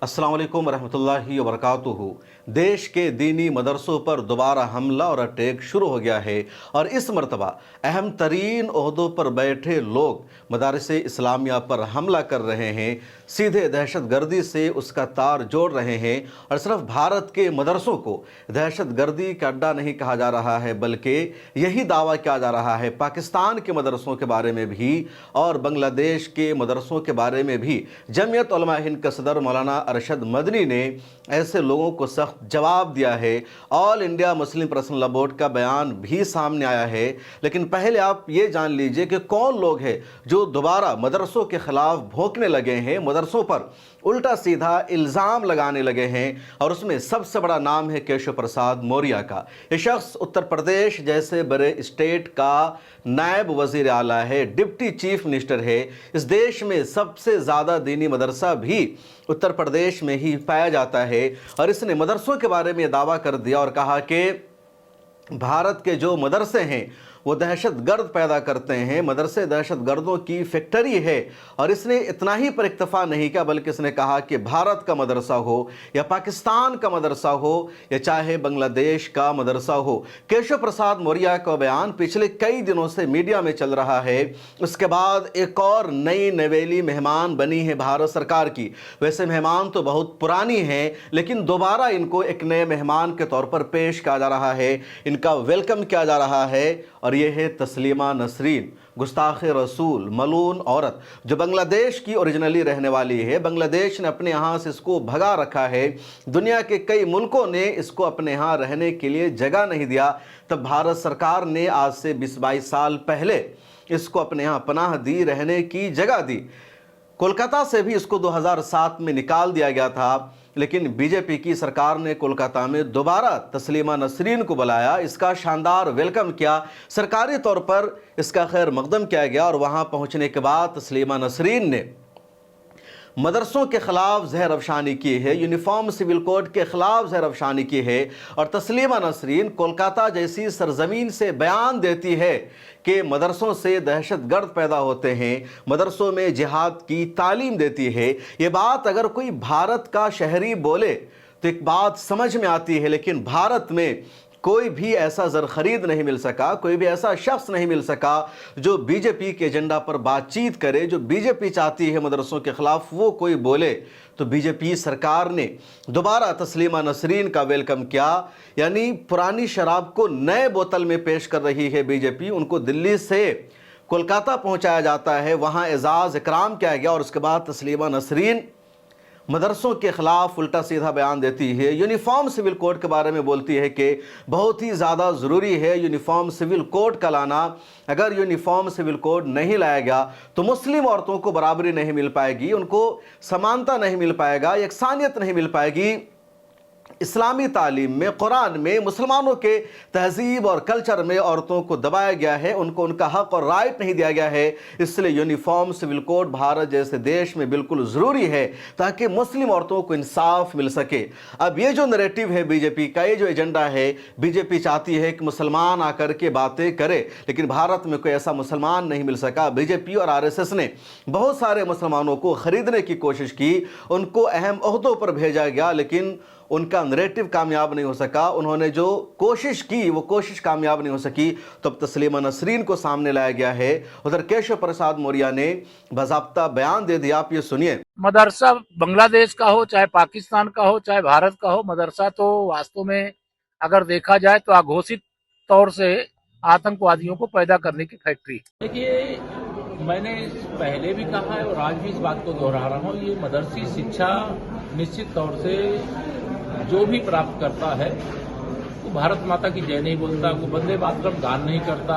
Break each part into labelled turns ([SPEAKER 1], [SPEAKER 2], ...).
[SPEAKER 1] अस्सलाम वालेकुम रहमतुल्लाहि व बरकातुहू। देश के दीनी मदरसों पर दोबारा हमला और अटैक शुरू हो गया है और इस मरतबा अहम तरीन ओहदों पर बैठे लोग मदारिस इस्लामिया पर हमला कर रहे हैं, सीधे दहशत गर्दी से उसका तार जोड़ रहे हैं। और सिर्फ भारत के मदरसों को दहशत गर्दी का अड्डा नहीं कहा जा रहा है, बल्कि यही दावा किया जा रहा है पाकिस्तान के मदरसों के बारे में भी और बांग्लादेश के मदरसों के बारे में भी। जमीयत उलमा हिंद के सदर मौलाना अरशद मदनी ने ऐसे लोगों को सख्त जवाब दिया है। All India Muslim personal law board का बयान भी सामने आया है। लेकिन पहले आप ये जान लीजिए कि कौन लोग हैं जो दोबारा मदरसों के खिलाफ भौंकने लगे हैं, मदरसों पर उल्टा सीधा इल्ज़ाम लगाने लगे हैं। और उसमें सबसे बड़ा नाम है केशव प्रसाद मौर्य का। ये शख्स उत्तर प्रदेश जैसे बड़े स्टेट का नायब वज़ीर आला है, डिप्टी चीफ मिनिस्टर है। इस देश में सबसे ज़्यादा दीनी मदरसा भी उत्तर प्रदेश में ही पाया जाता है। और इसने मदरसों के बारे में दावा कर दिया और कहा कि भारत के जो मदरसे हैं वो दहशत गर्द पैदा करते हैं, मदरसे दहशत गर्दों की फैक्ट्री है। और इसने इतना ही पर इक्तफा नहीं किया, बल्कि इसने कहा कि भारत का मदरसा हो या पाकिस्तान का मदरसा हो या चाहे बांग्लादेश का मदरसा हो, केशव प्रसाद मौर्य का बयान पिछले कई दिनों से मीडिया में चल रहा है। उसके बाद एक और नई नवेली मेहमान बनी है भारत सरकार की। वैसे मेहमान तो बहुत पुरानी हैं, लेकिन दोबारा इनको एक नए मेहमान के तौर पर पेश किया जा रहा है, इनका वेलकम किया जा रहा है। और ये है तस्लीमा नसरीन, गुस्ताख रसूल, मलून औरत, जो बांग्लादेश की ओरिजिनली रहने वाली है। बांग्लादेश ने अपने यहाँ से इसको भगा रखा है, दुनिया के कई मुल्कों ने इसको अपने यहाँ रहने के लिए जगह नहीं दिया। तब भारत सरकार ने आज से 20-22 साल पहले इसको अपने यहाँ पनाह दी, रहने की जगह दी। कोलकाता से भी इसको 2007 में निकाल दिया गया था, लेकिन बीजेपी की सरकार ने कोलकाता में दोबारा तस्लीमा नसरीन को बुलाया, इसका शानदार वेलकम किया, सरकारी तौर पर इसका खैर मकदम किया गया। और वहाँ पहुँचने के बाद तस्लीमा नसरीन ने मदरसों के ख़िलाफ़ जहर अफशानी की है, यूनिफॉर्म सिविल कोड के ख़िलाफ़ जहर अफशानी की है। और तस्लीमा नसरीन कोलकाता जैसी सरजमीन से बयान देती है कि मदरसों से दहशत गर्द पैदा होते हैं, मदरसों में जिहाद की तालीम देती है। ये बात अगर कोई भारत का शहरी बोले तो एक बात समझ में आती है, लेकिन भारत में कोई भी ऐसा ज़र खरीद नहीं मिल सका, कोई भी ऐसा शख्स नहीं मिल सका जो बीजेपी के एजेंडा पर बातचीत करे। जो बीजेपी चाहती है मदरसों के ख़िलाफ़ वो कोई बोले तो बीजेपी सरकार ने दोबारा तस्लीमा नसरीन का वेलकम किया। यानी पुरानी शराब को नए बोतल में पेश कर रही है बीजेपी। उनको दिल्ली से कोलकाता पहुंचाया जाता है, वहां एजाज़ इकराम किया गया और उसके बाद तस्लीमा नसरीन मदरसों के ख़िलाफ़ उल्टा सीधा बयान देती है। यूनिफॉर्म सिविल कोड के बारे में बोलती है कि बहुत ही ज़्यादा ज़रूरी है यूनिफॉर्म सिविल कोड का लाना। अगर यूनिफॉर्म सिविल कोड नहीं लाया गया तो मुस्लिम औरतों को बराबरी नहीं मिल पाएगी, उनको समानता नहीं मिल पाएगा, यकसानियत नहीं मिल पाएगी। इस्लामी तालीम में, कुरान में मुसलमानों के तहजीब और कल्चर में औरतों को दबाया गया है, उनको उनका हक और राइट नहीं दिया गया है। इसलिए यूनिफॉर्म सिविल कोड भारत जैसे देश में बिल्कुल ज़रूरी है ताकि मुस्लिम औरतों को इंसाफ मिल सके। अब ये जो नैरेटिव है बीजेपी का, ये जो एजेंडा है, बीजेपी चाहती है कि मुसलमान आकर के बातें करे, लेकिन भारत में कोई ऐसा मुसलमान नहीं मिल सका। बीजेपी और आरएसएस ने बहुत सारे मुसलमानों को ख़रीदने की कोशिश की, उनको अहम ओहदों पर भेजा गया, लेकिन उनका नैरेटिव कामयाब नहीं हो सका। उन्होंने जो कोशिश की वो कोशिश कामयाब नहीं हो सकी। तब तस्लीमा नसरीन को सामने लाया गया है। उधर केशव प्रसाद मौर्य ने बाज़ाब्ता बयान दे दिया, आप ये सुनिए।
[SPEAKER 2] मदरसा बांग्लादेश का हो, चाहे पाकिस्तान का हो, चाहे भारत का हो, मदरसा तो वास्तव में अगर देखा जाए तो अघोषित तौर से आतंकवादियों को पैदा करने की फैक्ट्री।
[SPEAKER 3] देखिए, मैंने पहले भी कहा है और आज भी इस बात को दोहरा रहा हूँ, ये मदरसी शिक्षा निश्चित तौर से जो भी प्राप्त करता है वो भारत माता की जय नहीं बोलता, वो वंदे मातरम गान नहीं करता,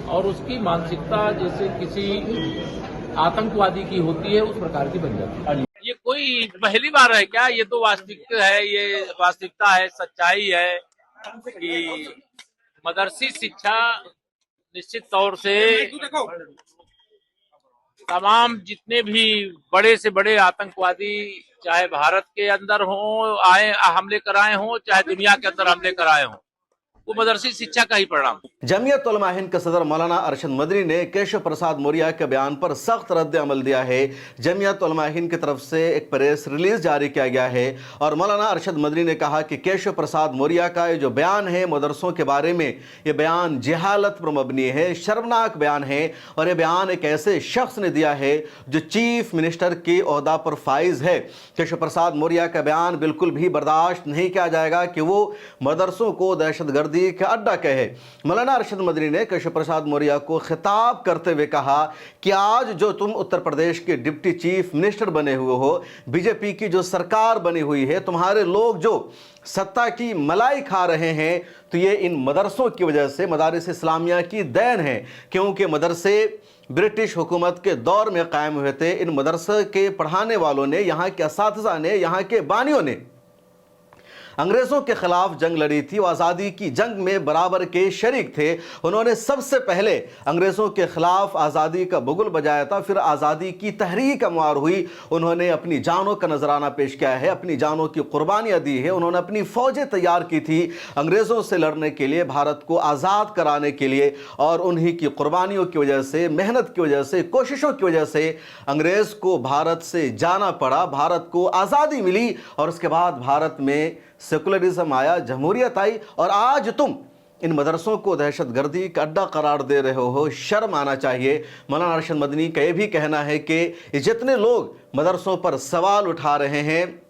[SPEAKER 3] और उसकी मानसिकता जैसे किसी आतंकवादी की होती है उस प्रकार की बन जाती है।
[SPEAKER 2] ये कोई पहली बार है क्या? ये तो वास्तविकता है, ये वास्तविकता है, सच्चाई है कि मदरसी शिक्षा निश्चित तौर से तमाम जितने भी बड़े से बड़े आतंकवादी चाहे भारत के अंदर हों, आए हमले कराए हों, चाहे दुनिया के अंदर हमले कराए हों,
[SPEAKER 3] वो मदरसी शिक्षा का ही परिणाम।
[SPEAKER 1] जमीयत उलमा हिंद के सदर मौलाना अरशद मदनी ने केशव प्रसाद मौर्य के बयान पर सख्त रद्द अमल दिया है। जमीयत उलमा हिंद की तरफ से एक प्रेस रिलीज जारी किया गया है और मौलाना अरशद मदनी ने कहा कि केशव प्रसाद मौर्य का ये जो बयान है मदरसों के बारे में, ये बयान जहालत पर मबनी है, शर्मनाक बयान है और ये बयान एक ऐसे शख्स ने दिया है जो चीफ मिनिस्टर के ओहदा पर फाइज है। केशव प्रसाद मौर्य का बयान बिल्कुल भी बर्दाश्त नहीं किया जाएगा कि वो मदरसों को दहशतगर्दी का अड्डा कहे। मौलाना अरशद मदनी ने केशव प्रसाद मौर्य को खिताब करते हुए कहा कि आज जो तुम उत्तर प्रदेश के डिप्टी चीफ मिनिस्टर बने हुए हो, बीजेपी की जो सरकार बनी हुई है, तुम्हारे लोग जो सत्ता की मलाई खा रहे हैं, तो ये इन मदरसों की वजह से, मदारिस इस्लामिया की देन है, क्योंकि मदरसे ब्रिटिश हुकूमत के दौर में कायम हुए थे। इन मदरसे के पढ़ाने वालों ने, यहाँ के असातिज़ा ने, यहाँ के बानियों ने अंग्रेज़ों के खिलाफ जंग लड़ी थी। वो आज़ादी की जंग में बराबर के शरीक थे। उन्होंने सबसे पहले अंग्रेज़ों के खिलाफ आज़ादी का बुगुल बजाया था, फिर आज़ादी की तहरीक अमवार हुई। उन्होंने अपनी जानों का नजराना पेश किया है, अपनी जानों की कुर्बानियाँ दी है। उन्होंने अपनी फ़ौजें तैयार की थी अंग्रेज़ों से लड़ने के लिए, भारत को आज़ाद कराने के लिए, और उन्हीं की कुर्बानियों की वजह से, मेहनत की वजह से, कोशिशों की वजह से अंग्रेज़ को भारत से जाना पड़ा, भारत को आज़ादी मिली और उसके बाद भारत में सेकुलरिज्म आया, जमहूरियत आई। और आज तुम इन मदरसों को दहशतगर्दी का अड्डा करार दे रहे हो, शर्म आना चाहिए। मौलाना अरशद मदनी का ये भी कहना है कि जितने लोग मदरसों पर सवाल उठा रहे हैं,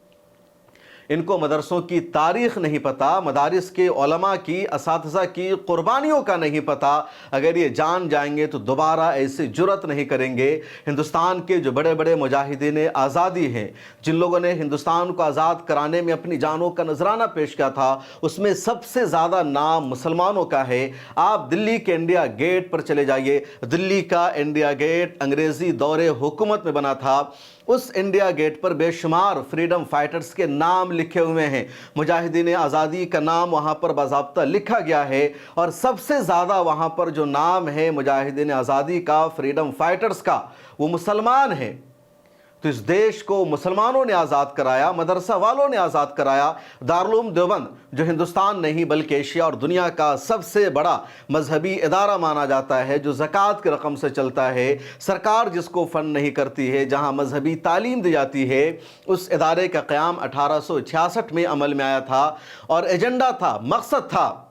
[SPEAKER 1] इनको मदरसों की तारीख़ नहीं पता, मदारिस के उलमा की, असातिज़ा की कुर्बानियों का नहीं पता। अगर ये जान जाएंगे तो दोबारा ऐसी जुर्रत नहीं करेंगे। हिंदुस्तान के जो बड़े बड़े मुजाहिदीन आज़ादी हैं, जिन लोगों ने हिंदुस्तान को आज़ाद कराने में अपनी जानों का नजराना पेश किया था, उसमें सबसे ज़्यादा नाम मुसलमानों का है। आप दिल्ली के इंडिया गेट पर चले जाइए। दिल्ली का इंडिया गेट अंग्रेज़ी दौरे हुकूमत में बना था। उस इंडिया गेट पर बेशुमार फ्रीडम फाइटर्स के नाम लिखे हुए हैं, मुजाहिदीन आज़ादी का नाम वहाँ पर बाज़ाब्ता लिखा गया है। और सबसे ज़्यादा वहाँ पर जो नाम है मुजाहिदीन आज़ादी का, फ्रीडम फाइटर्स का, वो मुसलमान हैं। तो इस देश को मुसलमानों ने आज़ाद कराया, मदरसा वालों ने आज़ाद कराया। दारुल उलूम देवबंद जो हिंदुस्तान नहीं बल्कि एशिया और दुनिया का सबसे बड़ा मजहबी इदारा माना जाता है, जो ज़कात की रकम से चलता है, सरकार जिसको फ़ंड नहीं करती है, जहां मजहबी तालीम दी जाती है, उस इदारे का क़याम 1866 में अमल में आया था। और एजेंडा था, मकसद था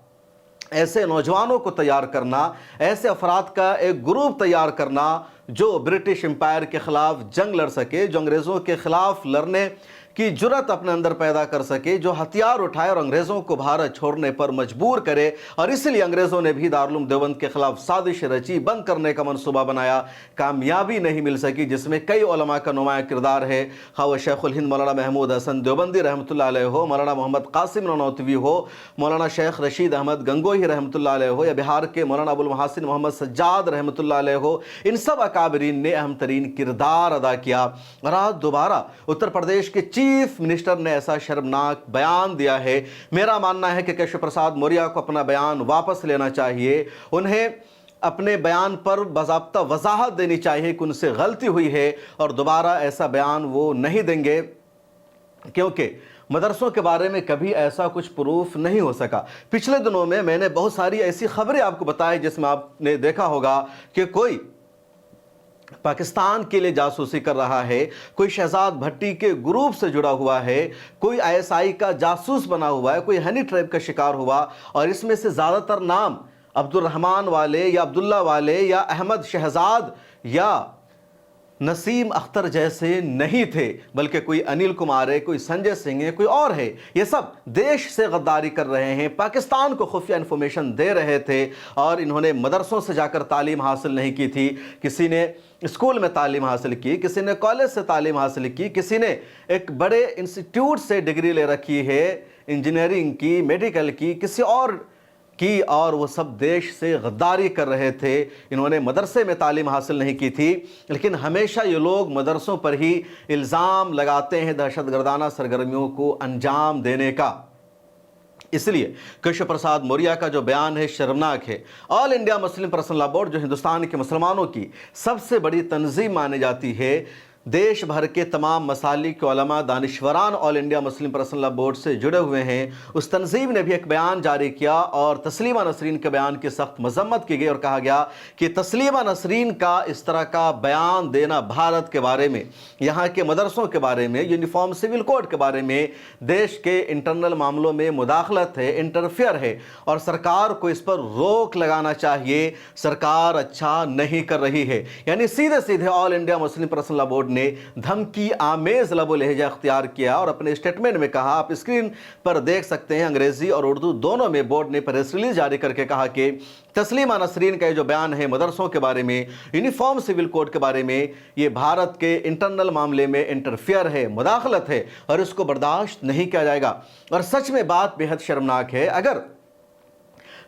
[SPEAKER 1] ऐसे नौजवानों को तैयार करना, ऐसे अफराद का एक ग्रुप तैयार करना जो ब्रिटिश एम्पायर के ख़िलाफ़ जंग लड़ सके, जो अंग्रेज़ों के ख़िलाफ़ लड़ने की जुर्रत अपने अंदर पैदा कर सके, जो हथियार उठाए और अंग्रेज़ों को भारत छोड़ने पर मजबूर करे। और इसलिए अंग्रेज़ों ने भी दारुल उलूम देवबंद के ख़िलाफ़ साजिश रची, बंद करने का मनसूबा बनाया। कामयाबी नहीं मिल सकी, जिसमें कई उलमा का नुमाया किरदार है, खा वो शेखुल हिंद मौलाना महमूद हसन देवबंदी रहमतुल्लाह अलैह हो, मौलाना मोहम्मद कासिम ननौतवी हो, मौलाना शेख रशीद अहमद गंगोही रहमतुल्लाह अलैह हो, या बिहार के मौलाना अबुल महासिन मोहम्मद सज्जाद रहमतुल्लाह अलैह हो। इन सब अकाबरीन ने अहम तरीन किरदार अदा किया। और आज दोबारा उत्तर प्रदेश के चीफ मिनिस्टर ने ऐसा शर्मनाक बयान दिया है। मेरा मानना है कि केशव प्रसाद मौर्य को अपना बयान वापस लेना चाहिए। उन्हें अपने बयान पर बाज़ाब्ता वजाहत देनी चाहिए कि उनसे गलती हुई है और दोबारा ऐसा बयान वो नहीं देंगे, क्योंकि मदरसों के बारे में कभी ऐसा कुछ प्रूफ नहीं हो सका। पिछले दिनों में मैंने बहुत सारी ऐसी खबरें आपको बताई जिसमें आपने देखा होगा कि कोई पाकिस्तान के लिए जासूसी कर रहा है, कोई शहजाद भट्टी के ग्रुप से जुड़ा हुआ है, कोई आईएसआई का जासूस बना हुआ है, कोई हनी ट्रैप का शिकार हुआ। और इसमें से ज़्यादातर नाम अब्दुल रहमान वाले या अब्दुल्ला वाले या अहमद शहजाद या नसीम अख्तर जैसे नहीं थे, बल्कि कोई अनिल कुमार है, कोई संजय सिंह है, कोई और है। ये सब देश से गद्दारी कर रहे हैं, पाकिस्तान को खुफिया इन्फॉर्मेशन दे रहे थे। और इन्होंने मदरसों से जाकर तालीम हासिल नहीं की थी। किसी ने स्कूल में तालीम हासिल की, किसी ने कॉलेज से तालीम हासिल की, किसी ने एक बड़े इंस्टीट्यूट से डिग्री ले रखी है, इंजीनियरिंग की, मेडिकल की, किसी और की, और वो सब देश से गद्दारी कर रहे थे। इन्होंने मदरसे में तालीम हासिल नहीं की थी। लेकिन हमेशा ये लोग मदरसों पर ही इल्ज़ाम लगाते हैं दहशतगर्दाना सरगर्मियों को अंजाम देने का। इसलिए केशव प्रसाद मौर्य का जो बयान है शर्मनाक है। All India Muslim personal law board जो हिंदुस्तान के मुसलमानों की सबसे बड़ी तंजीम मानी जाती है, देश भर के तमाम मसालिक के उलमा दानिश्वरान all India Muslim personal law board से जुड़े हुए हैं, उस तंजीम ने भी एक बयान जारी किया और तस्लीमा नसरीन के बयान की सख्त मजम्मत की गई और कहा गया कि तस्लीमा नसरीन का इस तरह का बयान देना भारत के बारे में, यहाँ के मदरसों के बारे में, यूनिफॉर्म सिविल कोड के बारे में देश के इंटरनल मामलों में मुदाखलत है, इंटरफेयर है और सरकार को इस पर रोक लगाना चाहिए। सरकार अच्छा नहीं कर रही है। यानी सीधे सीधे all India Muslim personal law board ने धमकी आमेज लबो लहजा अख्तियार किया और अपने स्टेटमेंट में कहा, आप स्क्रीन पर देख सकते हैं, अंग्रेजी और उर्दू दोनों में बोर्ड ने प्रेस रिलीज जारी करके कहा कि तस्लीमा नसरीन का जो बयान है मदरसों के बारे में, यूनिफॉर्म सिविल कोड के बारे में, ये भारत के इंटरनल मामले में इंटरफेयर है, मुदाखलत है और इसको बर्दाश्त नहीं किया जाएगा। और सच में बात बेहद शर्मनाक है। अगर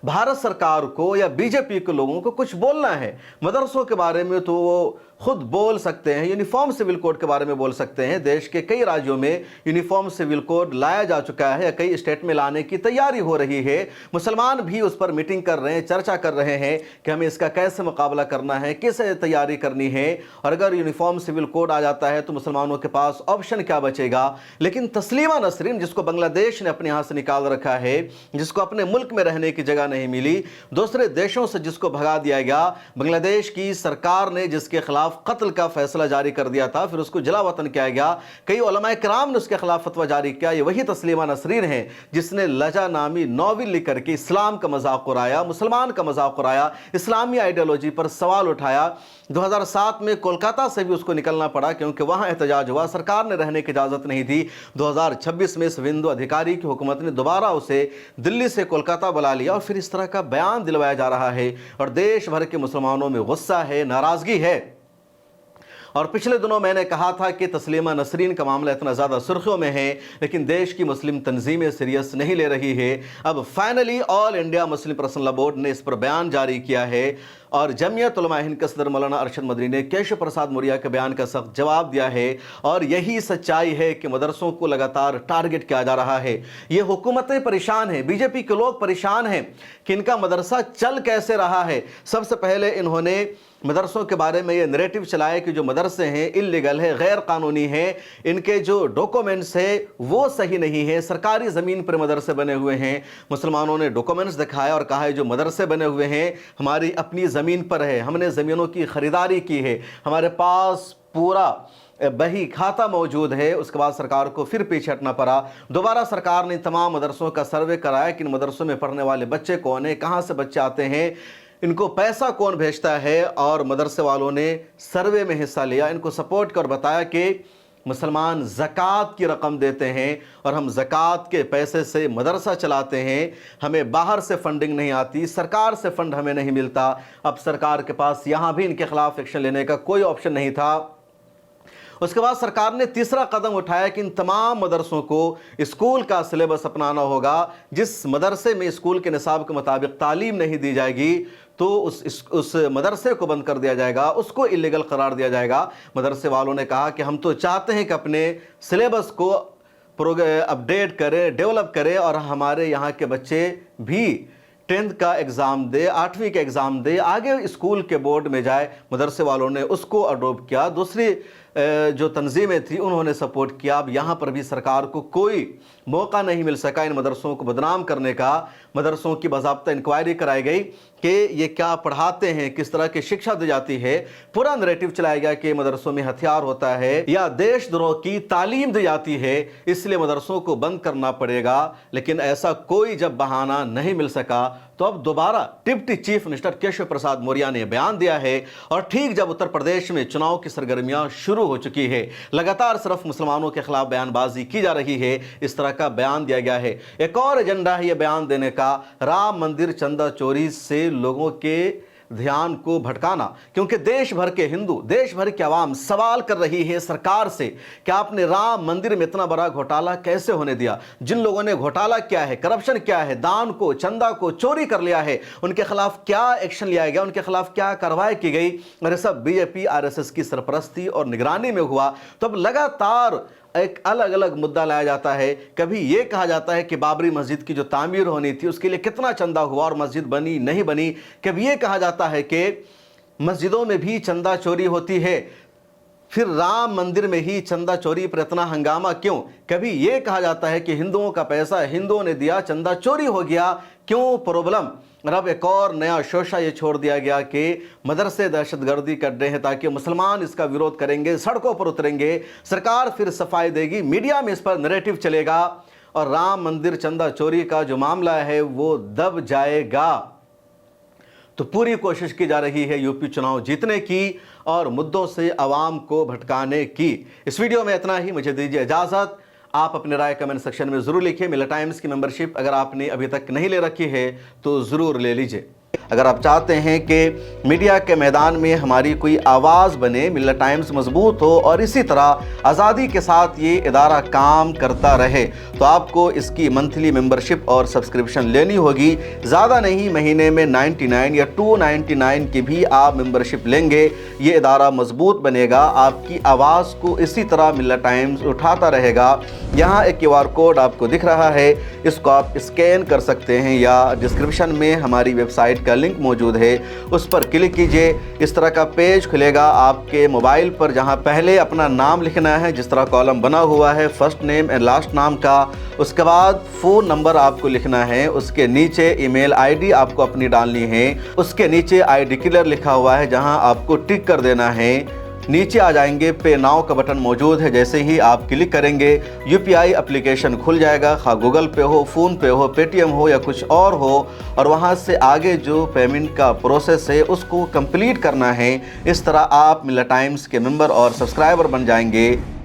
[SPEAKER 1] भारत सरकार को या बीजेपी के लोगों को कुछ बोलना है मदरसों के बारे में तो वो खुद बोल सकते हैं, यूनिफॉर्म सिविल कोड के बारे में बोल सकते हैं। देश के कई राज्यों में यूनिफॉर्म सिविल कोड लाया जा चुका है, कई स्टेट में लाने की तैयारी हो रही है। मुसलमान भी उस पर मीटिंग कर रहे हैं, चर्चा कर रहे हैं कि हमें इसका कैसे मुकाबला करना है, कैसे तैयारी करनी है और अगर यूनिफॉर्म सिविल कोड आ जाता है तो मुसलमानों के पास ऑप्शन क्या बचेगा। लेकिन तस्लीमा नसरीन, जिसको बांग्लादेश ने अपने यहाँ से निकाल रखा है, जिसको अपने मुल्क में रहने की जगह नहीं मिली, दूसरे देशों से जिसको भगा दिया गया, बांग्लादेश की सरकार ने जिसके खिलाफ कत्ल का फैसला जारी कर दिया था, फिर उसको जला वतन किया गया, कई उलमाए किराम ने उसके खिलाफ फतवा जारी किया। ये वही तस्लीमा नसरीन है जिसने लजा नामी नॉवेल लिख करके इस्लाम का मजाक उड़ाया, मुसलमान का मजाक उड़ाया, इस्लामी आइडियोलॉजी पर सवाल उठाया। 2007 में कोलकाता से भी उसको निकलना पड़ा क्योंकि वहां एहतजाज हुआ, सरकार ने रहने की इजाजत नहीं दी। 2026 में इस हिंदू अधिकारी की हुकूमत ने दोबारा उसे दिल्ली से कोलकाता बुला लिया और फिर इस तरह का बयान दिलवाया जा रहा है और देश भर के मुसलमानों में गुस्सा है, नाराजगी है। और पिछले दिनों मैंने कहा था कि तस्लीमा नसरीन का मामला इतना ज़्यादा सुर्खियों में है लेकिन देश की मुस्लिम तंजीमें सीरियस नहीं ले रही है। अब finally all India Muslim personal law board ने इस पर बयान जारी किया है और जमीयत उलमा हिंद के सदर मौलाना अरशद मदनी ने केशव प्रसाद मौर्य के बयान का सख्त जवाब दिया है और यही सच्चाई है कि मदरसों को लगातार टारगेट किया जा रहा है। ये हुकूमतें परेशान हैं, बीजेपी के लोग परेशान हैं कि इनका मदरसा चल कैसे रहा है। सबसे पहले इन्होंने मदरसों के बारे में ये नैरेटिव चलाया कि जो मदरसे हैं इल्लीगल है, गैर कानूनी है, इनके जो डॉक्यूमेंट्स है वो सही नहीं है, सरकारी ज़मीन पर मदरसे बने हुए हैं। मुसलमानों ने डॉक्यूमेंट्स दिखाया और कहा है जो मदरसे बने हुए हैं हमारी अपनी ज़मीन पर है, हमने ज़मीनों की ख़रीदारी की है, हमारे पास पूरा बही खाता मौजूद है। उसके बाद सरकार को फिर पीछे हटना पड़ा। दोबारा सरकार ने तमाम मदरसों का सर्वे कराया कि इन मदरसों में पढ़ने वाले बच्चे कौन हैं, कहाँ से बच्चे आते हैं, इनको पैसा कौन भेजता है और मदरसे वालों ने सर्वे में हिस्सा लिया, इनको सपोर्ट कर बताया कि मुसलमान ज़कात की रकम देते हैं और हम ज़कात के पैसे से मदरसा चलाते हैं, हमें बाहर से फंडिंग नहीं आती, सरकार से फंड हमें नहीं मिलता। अब सरकार के पास यहाँ भी इनके खिलाफ एक्शन लेने का कोई ऑप्शन नहीं था। उसके बाद सरकार ने तीसरा कदम उठाया कि इन तमाम मदरसों को स्कूल का सिलेबस अपनाना होगा। जिस मदरसे में स्कूल के निसाब के मुताबिक तालीम नहीं दी जाएगी तो उस मदरसे को बंद कर दिया जाएगा, उसको इलीगल करार दिया जाएगा। मदरसे वालों ने कहा कि हम तो चाहते हैं कि अपने सिलेबस को अपडेट करें, डेवलप करें और हमारे यहाँ के बच्चे भी 10th का एग्ज़ाम दे, 8वीं का एग्ज़ाम दे, आगे स्कूल के बोर्ड में जाए। मदरसे वालों ने उसको अडोप्ट किया, दूसरी जो तंजीमें थी उन्होंने सपोर्ट किया। अब यहाँ पर भी सरकार को कोई मौका नहीं मिल सका इन मदरसों को बदनाम करने का। मदरसों की बाज़ाब्ता इंक्वायरी कराई गई कि ये क्या पढ़ाते हैं, किस तरह की शिक्षा दी जाती है। पूरा नैरेटिव चलाया गया कि मदरसों में हथियार होता है या देशद्रोह की तालीम दी जाती है, इसलिए मदरसों को बंद करना पड़ेगा। लेकिन ऐसा कोई जब बहाना नहीं मिल सका तो अब दोबारा deputy chief minister Keshav Prasad Maurya ने बयान दिया है। और ठीक जब उत्तर प्रदेश में चुनाव की सरगर्मियां शुरू हो चुकी है, लगातार सिर्फ मुसलमानों के खिलाफ बयानबाजी की जा रही है, इस तरह का बयान दिया गया है। एक और एजेंडा है यह बयान देने का, राम मंदिर चंदा चोरी से लोगों के ध्यान को भटकाना। क्योंकि देश भर के हिंदू, देश भर की आवाम सवाल कर रही है सरकार से कि आपने राम मंदिर में इतना बड़ा घोटाला कैसे होने दिया। जिन लोगों ने घोटाला किया है, करप्शन किया है, दान को, चंदा को चोरी कर लिया है, उनके खिलाफ क्या एक्शन लिया गया, उनके खिलाफ क्या कार्रवाई की गई। और ये सब बीजेपी आरएसएस की सरपरस्ती और निगरानी में हुआ। तो अब लगातार एक अलग अलग मुद्दा लाया जाता है। कभी ये कहा जाता है कि बाबरी मस्जिद की जो तामीर होनी थी उसके लिए कितना चंदा हुआ और मस्जिद बनी नहीं बनी। कभी ये कहा जाता है कि मस्जिदों में भी चंदा चोरी होती है। फिर राम मंदिर में ही चंदा चोरी पर इतना हंगामा क्यों? कभी ये कहा जाता है कि हिंदुओं का पैसा हिंदुओं ने दिया, चंदा चोरी हो गया, क्यों प्रॉब्लम? और अब एक और नया शोशा ये छोड़ दिया गया कि मदरसे दहशतगर्दी कर रहे हैं ताकि मुसलमान इसका विरोध करेंगे, सड़कों पर उतरेंगे, सरकार फिर सफाई देगी, मीडिया में इस पर नैरेटिव चलेगा और राम मंदिर चंदा चोरी का जो मामला है वो दब जाएगा। तो पूरी कोशिश की जा रही है यूपी चुनाव जीतने की और मुद्दों से आवाम को भटकाने की। इस वीडियो में इतना ही, मुझे दीजिए इजाज़त। आप अपनी राय कमेंट सेक्शन में ज़रूर लिखिए। मिल्लत टाइम्स की मेंबरशिप अगर आपने अभी तक नहीं ले रखी है तो ज़रूर ले लीजिए। अगर आप चाहते हैं कि मीडिया के मैदान में हमारी कोई आवाज़ बने, मिल्लत टाइम्स मजबूत हो और इसी तरह आज़ादी के साथ ये इदारा काम करता रहे, तो आपको इसकी मंथली मेंबरशिप और सब्सक्रिप्शन लेनी होगी। ज़्यादा नहीं, महीने में 99 या 299 की भी आप मेंबरशिप लेंगे, ये इदारा मजबूत बनेगा, आपकी आवाज़ को इसी तरह मिल्लत टाइम्स उठाता रहेगा। यहाँ एक QR कोड आपको दिख रहा है, इसको आप स्कैन कर सकते हैं या डिस्क्रिप्शन में हमारी वेबसाइट का लिंक मौजूद है, उस पर क्लिक कीजिए। इस तरह का पेज खुलेगा आपके मोबाइल पर, जहां पहले अपना नाम लिखना है, जिस तरह कॉलम बना हुआ है फर्स्ट नेम एंड लास्ट नाम का, उसके बाद फ़ोन नंबर आपको लिखना है, उसके नीचे ईमेल ID आपको अपनी डालनी है, उसके नीचे आई डिक्लेयर लिखा हुआ है जहां आपको टिक कर देना है। नीचे आ जाएंगे, पे नाउ का बटन मौजूद है, जैसे ही आप क्लिक करेंगे UPI एप्लीकेशन खुल जाएगा, खा गूगल पे हो, फ़ोन पे हो, पेटीएम हो या कुछ और हो, और वहां से आगे जो पेमेंट का प्रोसेस है उसको कंप्लीट करना है। इस तरह आप मिल्लत टाइम्स के मेंबर और सब्सक्राइबर बन जाएंगे।